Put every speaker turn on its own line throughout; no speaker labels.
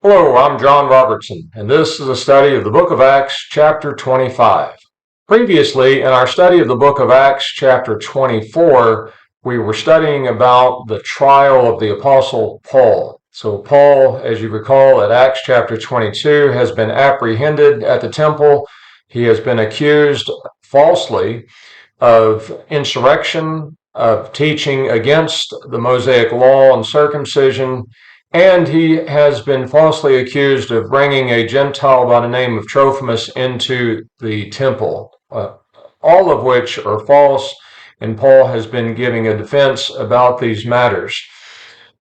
Hello, I'm John Robertson, and this is a study of the book of Acts, chapter 25. Previously, in our study of the book of Acts, chapter 24, we were studying about the trial of the Apostle Paul. So, Paul, as you recall, at Acts chapter 22, has been apprehended at the temple. He has been accused falsely of insurrection, of teaching against the Mosaic law and circumcision, and he has been falsely accused of bringing a Gentile by the name of Trophimus into the temple, all of which are false, and Paul has been giving a defense about these matters.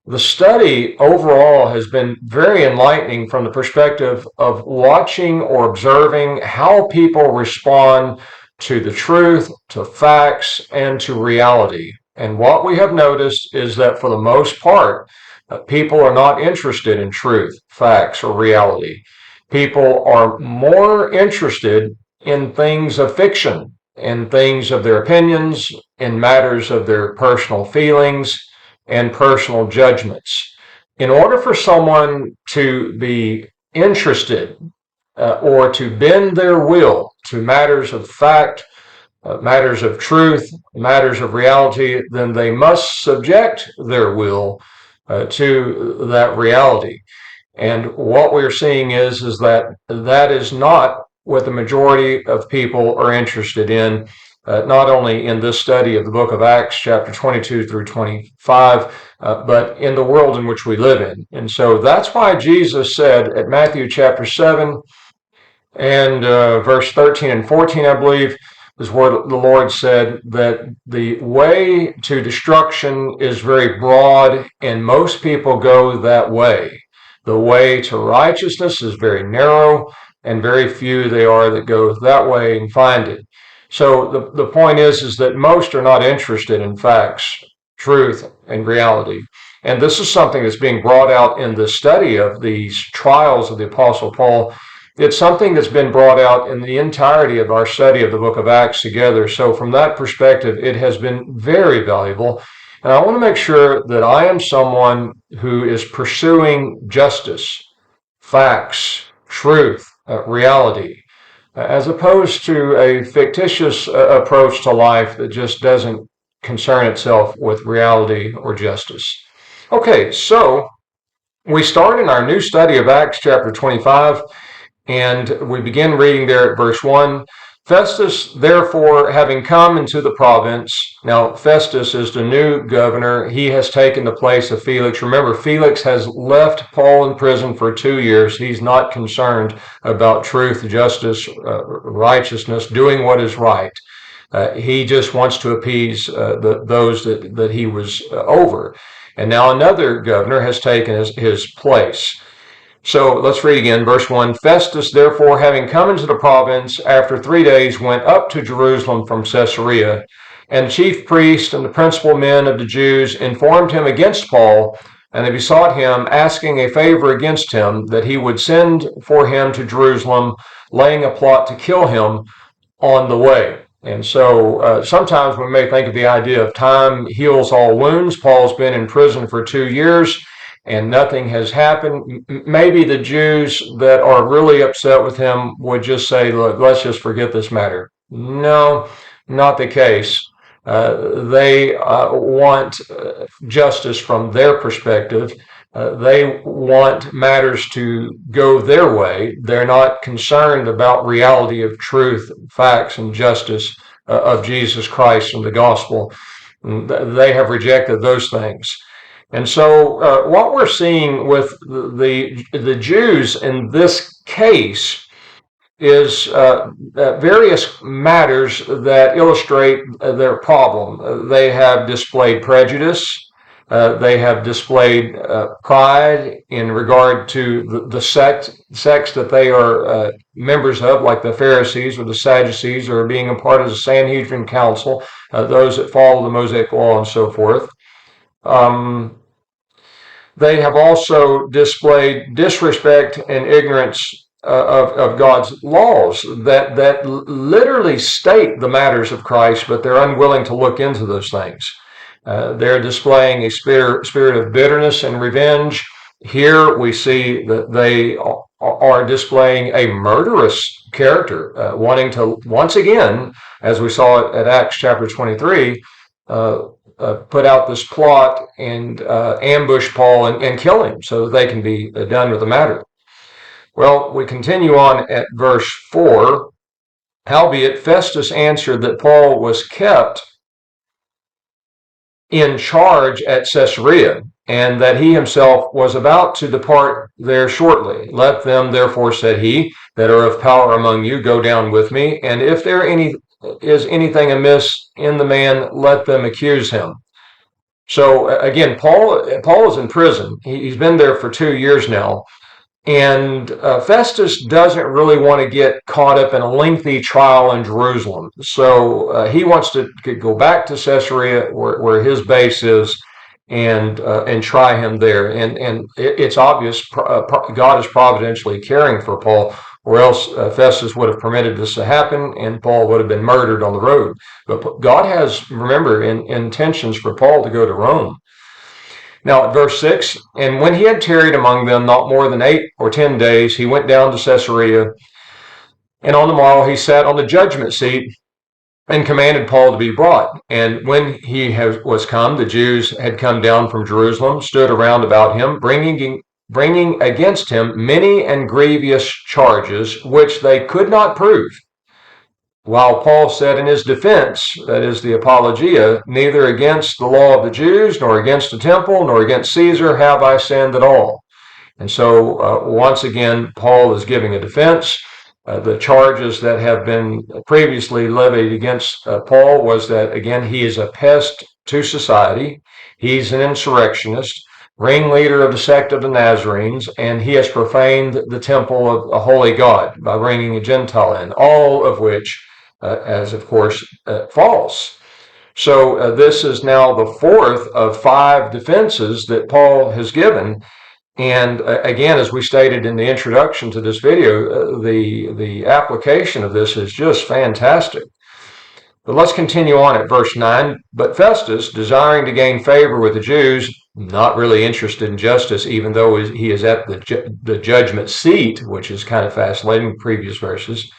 The study overall has been very enlightening from the perspective of watching or observing how people respond to the truth, to facts, and to reality. And what we have noticed is that for the most part, people are not interested in truth, facts, or reality. People are more interested in things of fiction, in things of their opinions, in matters of their personal feelings and personal judgments. In order for someone to be interested or to bend their will to matters of fact, matters of truth, matters of reality, then they must subject their will to that reality. And what we're seeing is that that is not what the majority of people are interested in, not only in this study of the book of Acts, chapter 22 through 25, but in the world in which we live in. And so that's why Jesus said at Matthew chapter 7 and verse 13 and 14, I believe, is where the Lord said that the way to destruction is very broad, and most people go that way. The way to righteousness is very narrow, and very few they are that go that way and find it. So the point is that most are not interested in facts, truth, and reality. And this is something that's being brought out in the study of these trials of the Apostle Paul. It's something that's been brought out in the entirety of our study of the book of Acts together. So from that perspective, it has been very valuable. And I want to make sure that I am someone who is pursuing justice, facts, truth, reality, as opposed to a fictitious approach to life that just doesn't concern itself with reality or justice. Okay, so we start in our new study of Acts chapter 25. And we begin reading there at verse 1. Festus, therefore, having come into the province, now Festus is the new governor. He has taken the place of Felix. Remember, Felix has left Paul in prison for 2 years. He's not concerned about truth, justice, righteousness, doing what is right. He just wants to appease those that he was over. And now another governor has taken his place. So let's read again, verse 1. Festus, therefore, having come into the province, after 3 days, went up to Jerusalem from Caesarea. And the chief priest and the principal men of the Jews informed him against Paul, and they besought him, asking a favor against him, that he would send for him to Jerusalem, laying a plot to kill him on the way. And so sometimes we may think of the idea of time heals all wounds. Paul's been in prison for 2 years and nothing has happened. Maybe the Jews that are really upset with him would just say, look, let's just forget this matter. No, not the case. They want justice from their perspective. They want matters to go their way. They're not concerned about reality of truth, facts, and justice of Jesus Christ and the gospel. They have rejected those things. And so what we're seeing with the Jews in this case is various matters that illustrate their problem. They have displayed prejudice. They have displayed pride in regard to the sects that they are members of, like the Pharisees or the Sadducees, or being a part of the Sanhedrin Council, those that follow the Mosaic Law and so forth. They have also displayed disrespect and ignorance of God's laws that literally state the matters of Christ, but they're unwilling to look into those things. They're displaying a spirit of bitterness and revenge. Here we see that they are displaying a murderous character, wanting to, once again, as we saw at Acts chapter 23, put out this plot and ambush Paul and kill him so that they can be done with the matter. Well, we continue on at verse 4. Howbeit Festus answered that Paul was kept in charge at Caesarea, and that he himself was about to depart there shortly. Let them, therefore, said he, that are of power among you, go down with me, and if there is anything amiss in the man, let them accuse him. So again, Paul is in prison. He's been there for 2 years now. And Festus doesn't really want to get caught up in a lengthy trial in Jerusalem. So he wants to go back to Caesarea, where his base is, and try him there. And it's obvious God is providentially caring for Paul, or else Festus would have permitted this to happen, and Paul would have been murdered on the road. But God has, remember, intentions for Paul to go to Rome. Now, at verse 6, and when he had tarried among them not more than 8 or 10 days, he went down to Caesarea, and on the morrow he sat on the judgment seat and commanded Paul to be brought. And when he was come, the Jews had come down from Jerusalem, stood around about him, bringing against him many and grievous charges, which they could not prove. While Paul said in his defense, that is the apologia, neither against the law of the Jews, nor against the temple, nor against Caesar have I sinned at all. And so once again, Paul is giving a defense. The charges that have been previously levied against Paul was that, again, he is a pest to society. He's an insurrectionist, ringleader of the sect of the Nazarenes, and he has profaned the temple of a holy God by bringing a Gentile in, all of which as of course false. So this is now the fourth of 5 defenses that Paul has given. And again, as we stated in the introduction to this video, the application of this is just fantastic. But let's continue on at verse 9. But Festus, desiring to gain favor with the Jews, not really interested in justice, even though he is at the judgment seat, which is kind of fascinating, previous verses.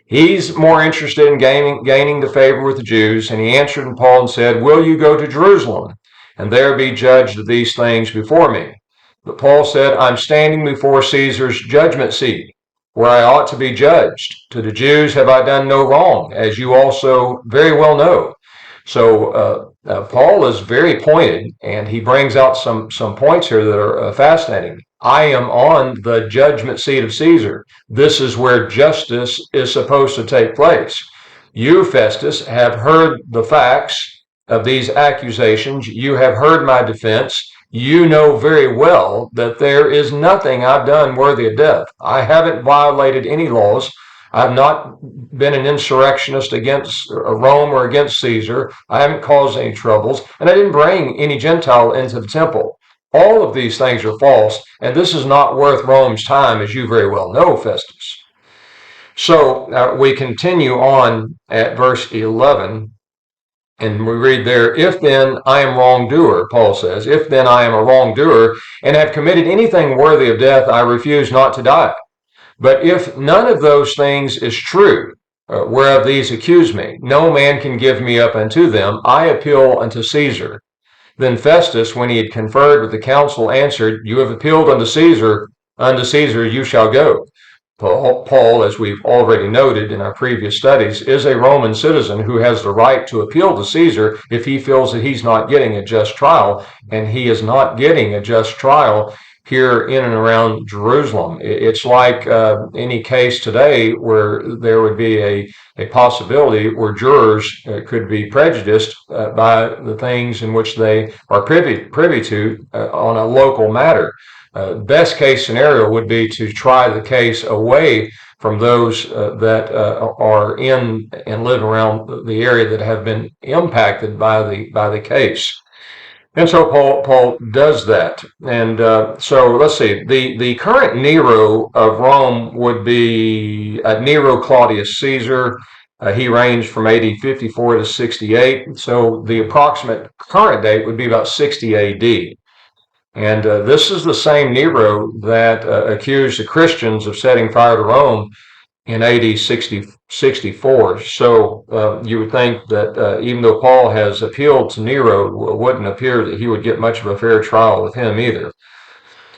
He's more interested in gaining the favor with the Jews, and he answered Paul and said, will you go to Jerusalem, and there be judged of these things before me? But Paul said, I'm standing before Caesar's judgment seat, where I ought to be judged. To the Jews have I done no wrong, as you also very well know. So Paul is very pointed, and he brings out some points here that are fascinating. I am on the judgment seat of Caesar. This is where justice is supposed to take place. You, Festus, have heard the facts of these accusations. You have heard my defense. You know very well that there is nothing I've done worthy of death. I haven't violated any laws. I've not been an insurrectionist against Rome or against Caesar. I haven't caused any troubles, and I didn't bring any Gentile into the temple. All of these things are false, and this is not worth Rome's time, as you very well know, Festus. So we continue on at verse 11, and we read there, if then I am wrongdoer, Paul says, if then I am a wrongdoer and have committed anything worthy of death, I refuse not to die. But if none of those things is true, whereof these accuse me, no man can give me up unto them. I appeal unto Caesar. Then Festus, when he had conferred with the council, answered, you have appealed unto Caesar you shall go. Paul, as we've already noted in our previous studies, is a Roman citizen who has the right to appeal to Caesar if he feels that he's not getting a just trial, and he is not getting a just trial here in and around Jerusalem. It's like any case today where there would be a possibility where jurors could be prejudiced by the things in which they are privy to on a local matter. Best case scenario would be to try the case away from those that are in and live around the area that have been impacted by the case. And so Paul does that. And so let's see, the current Nero of Rome would be Nero Claudius Caesar. He reigned from AD 54 to 68. So the approximate current date would be about 60 AD. And this is the same Nero that accused the Christians of setting fire to Rome in AD 64. So you would think that even though Paul has appealed to Nero, it wouldn't appear that he would get much of a fair trial with him either.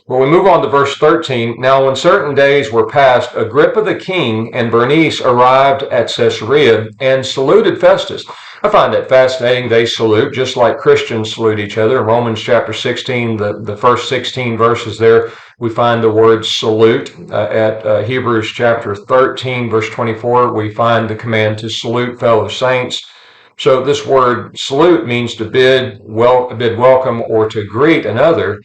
Well, we move on to verse 13. Now, when certain days were past, Agrippa the king and Bernice arrived at Caesarea and saluted Festus. I find that fascinating. They salute just like Christians salute each other. In Romans chapter 16, the first 16 verses there, we find the word salute. At Hebrews chapter 13, verse 24, we find the command to salute fellow saints. So this word salute means to bid welcome or to greet another.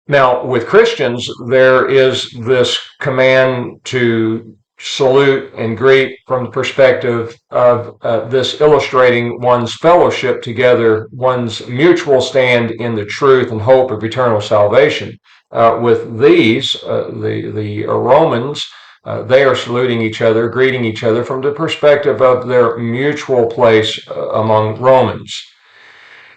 Now, with Christians, there is this command to salute and greet from the perspective of this illustrating one's fellowship together, one's mutual stand in the truth and hope of eternal salvation. With these, the Romans, they are saluting each other, greeting each other from the perspective of their mutual place among Romans.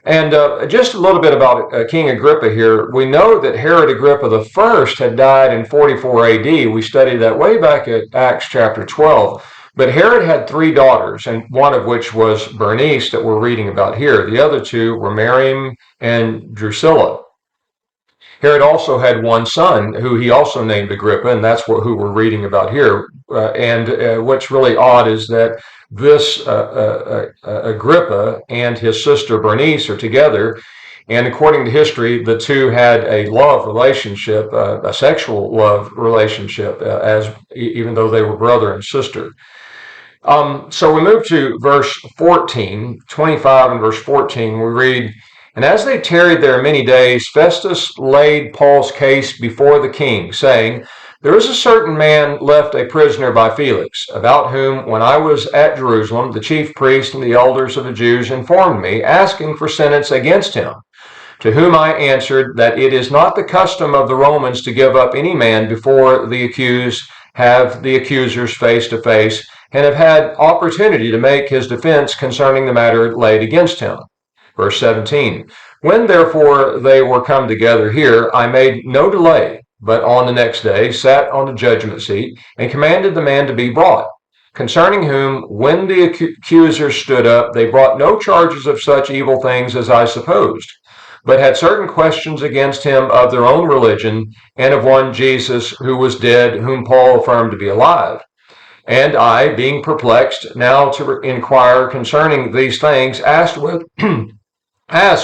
And just a little bit about King Agrippa here. We know that Herod Agrippa I had died in 44 AD. We studied that way back at Acts chapter 12. But Herod had 3 daughters, and one of which was Bernice that we're reading about here. The other 2 were Miriam and Drusilla. Herod also had one son who he also named Agrippa, and that's who we're reading about here. What's really odd is that this Agrippa and his sister Bernice are together, and according to history, the 2 had a love relationship, a sexual love relationship, even though they were brother and sister. So we move to verse 14, 25 and verse 14, we read, "And as they tarried there many days, Festus laid Paul's case before the king, saying, There is a certain man left a prisoner by Felix, about whom, when I was at Jerusalem, the chief priests and the elders of the Jews informed me, asking for sentence against him. To whom I answered that it is not the custom of the Romans to give up any man before the accused have the accusers face to face, and have had opportunity to make his defense concerning the matter laid against him." Verse 17, "When therefore they were come together here, I made no delay, but on the next day sat on the judgment seat, and commanded the man to be brought, concerning whom, when the accusers stood up, they brought no charges of such evil things as I supposed, but had certain questions against him of their own religion, and of one Jesus who was dead, whom Paul affirmed to be alive. And I, being perplexed, now to inquire concerning these things, asked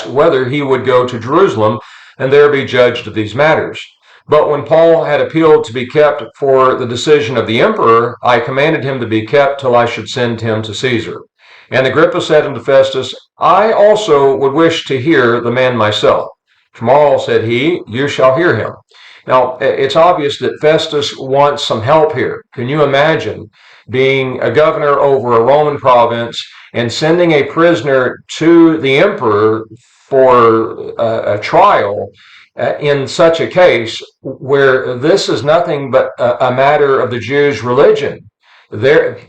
whether he would go to Jerusalem and there be judged of these matters. But when Paul had appealed to be kept for the decision of the emperor, I commanded him to be kept till I should send him to Caesar. And Agrippa said unto Festus, I also would wish to hear the man myself. Tomorrow, said he, you shall hear him. Now, it's obvious that Festus wants some help here. Can you imagine being a governor over a Roman province and sending a prisoner to the emperor for a trial in such a case where this is nothing but a matter of the Jews' religion?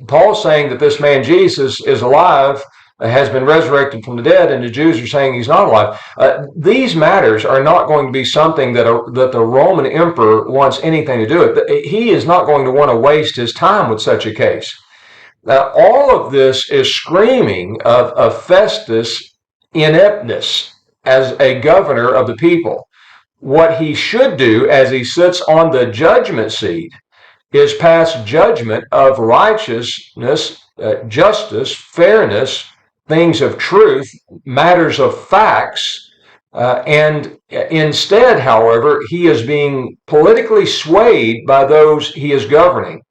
Paul's saying that this man Jesus is alive, has been resurrected from the dead, and the Jews are saying he's not alive. These matters are not going to be something that the Roman emperor wants anything to do with. He is not going to want to waste his time with such a case. All of this is screaming of Festus' ineptness as a governor of the people. What he should do as he sits on the judgment seat is pass judgment of righteousness, justice, fairness, things of truth, matters of facts, and instead, however, he is being politically swayed by those he is governing.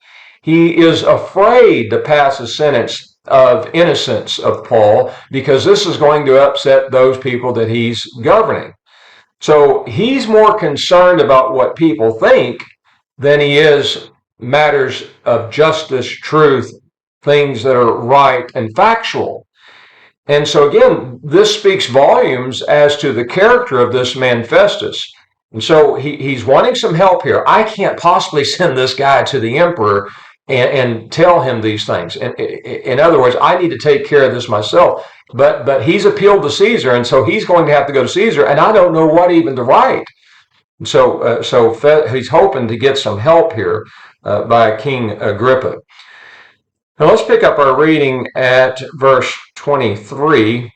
He is afraid to pass a sentence of innocence of Paul because this is going to upset those people that he's governing. So he's more concerned about what people think than he is matters of justice, truth, things that are right and factual. And so again, this speaks volumes as to the character of this man Festus. And so he's wanting some help here. I can't possibly send this guy to the emperor and tell him these things. And in other words, I need to take care of this myself. But he's appealed to Caesar, and so he's going to have to go to Caesar, and I don't know what even to write. So he's hoping to get some help here by King Agrippa. Now let's pick up our reading at verse 23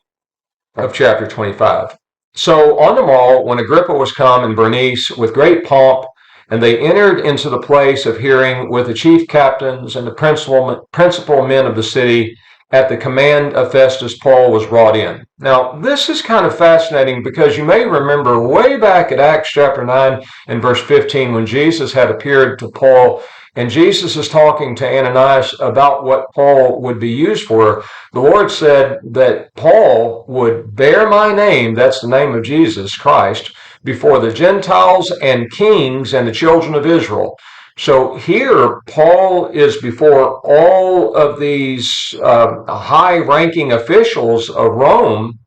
of chapter 25. So on the morrow, when Agrippa was come and Bernice with great pomp, and they entered into the place of hearing with the chief captains and the principal men of the city, at the command of Festus, Paul was brought in. Now, this is kind of fascinating because you may remember way back at Acts chapter 9 and verse 15 when Jesus had appeared to Paul, and Jesus is talking to Ananias about what Paul would be used for. The Lord said that Paul would bear my name, that's the name of Jesus Christ, before the Gentiles and kings and the children of Israel. So here, Paul is before all of these high-ranking officials of Rome,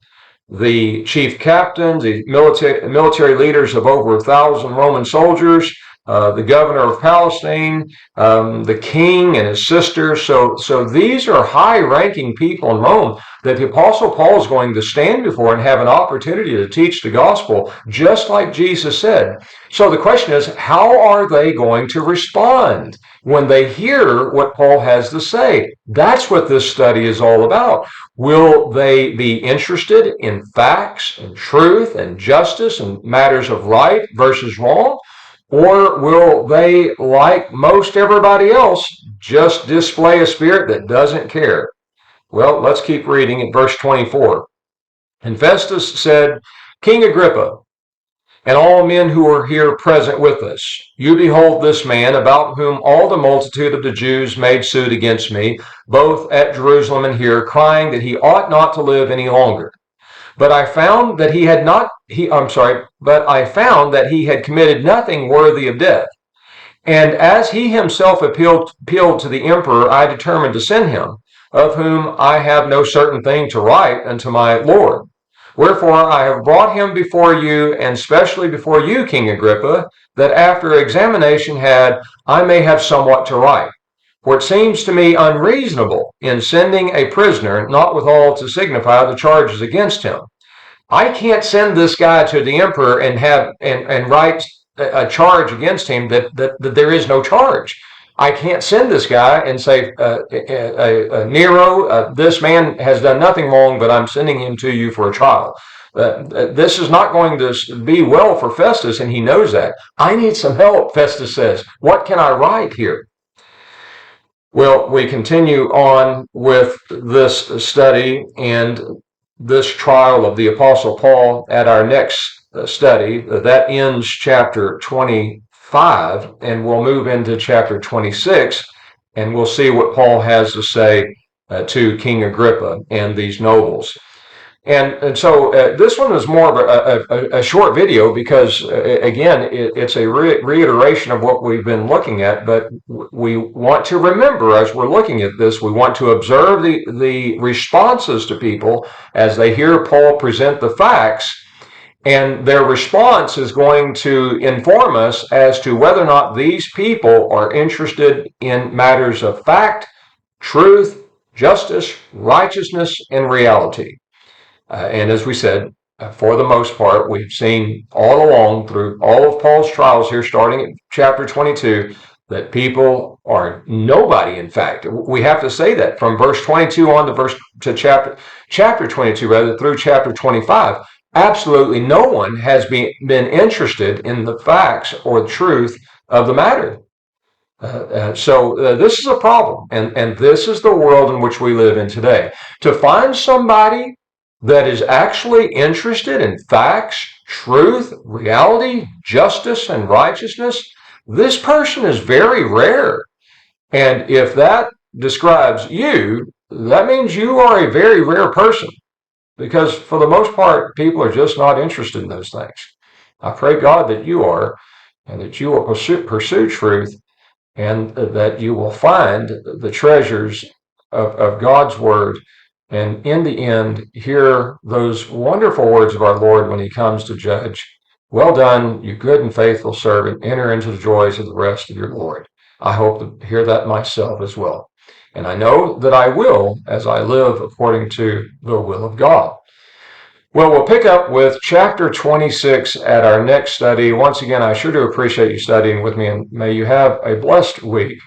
the chief captains, the military leaders of over 1,000 Roman soldiers, the governor of Palestine, the king and his sisters. So these are high-ranking people in Rome that the Apostle Paul is going to stand before and have an opportunity to teach the gospel, just like Jesus said. So the question is, how are they going to respond when they hear what Paul has to say? That's what this study is all about. Will they be interested in facts and truth and justice and matters of right versus wrong? Or will they, like most everybody else, just display a spirit that doesn't care? Well, let's keep reading in verse 24. And Festus said, King Agrippa, and all men who are here present with us, you behold this man about whom all the multitude of the Jews made suit against me, both at Jerusalem and here, crying that he ought not to live any longer. But I found that he had committed nothing worthy of death. And as he himself appealed to the emperor, I determined to send him, of whom I have no certain thing to write unto my Lord. Wherefore I have brought him before you, and specially before you, King Agrippa, that after examination I may have somewhat to write. For it seems to me unreasonable in sending a prisoner, not withal to signify the charges against him. I can't send this guy to the emperor and write a charge against him that there is no charge. I can't send this guy and say, Nero, this man has done nothing wrong, but I'm sending him to you for a trial. This is not going to be well for Festus, and he knows that. I need some help, Festus says. What can I write here? Well, we continue on with this study and this trial of the Apostle Paul at our next study. That ends chapter 25, and we'll move into chapter 26, and we'll see what Paul has to say to King Agrippa and these nobles. And so this one is more of a short video because, again, it's a reiteration of what we've been looking at, but we want to remember as we're looking at this, we want to observe the responses to people as they hear Paul present the facts, and their response is going to inform us as to whether or not these people are interested in matters of fact, truth, justice, righteousness, and reality. And as we said, for the most part, we've seen all along through all of Paul's trials here, starting at chapter 22, that people are nobody. In fact, we have to say that from verse 22 on to chapter 22, rather, through chapter 25, absolutely no one has been interested in the facts or the truth of the matter. So this is a problem, and this is the world in which we live in today. To find somebody that is actually interested in facts, truth, reality, justice, and righteousness, this person is very rare. And if that describes you, that means you are a very rare person, because for the most part, people are just not interested in those things. I pray God that you are, and that you will pursue truth, and that you will find the treasures of God's word, and in the end, hear those wonderful words of our Lord when he comes to judge. Well done, you good and faithful servant. Enter into the joys of the rest of your Lord. I hope to hear that myself as well. And I know that I will as I live according to the will of God. Well, we'll pick up with chapter 26 at our next study. Once again, I sure do appreciate you studying with me, and may you have a blessed week.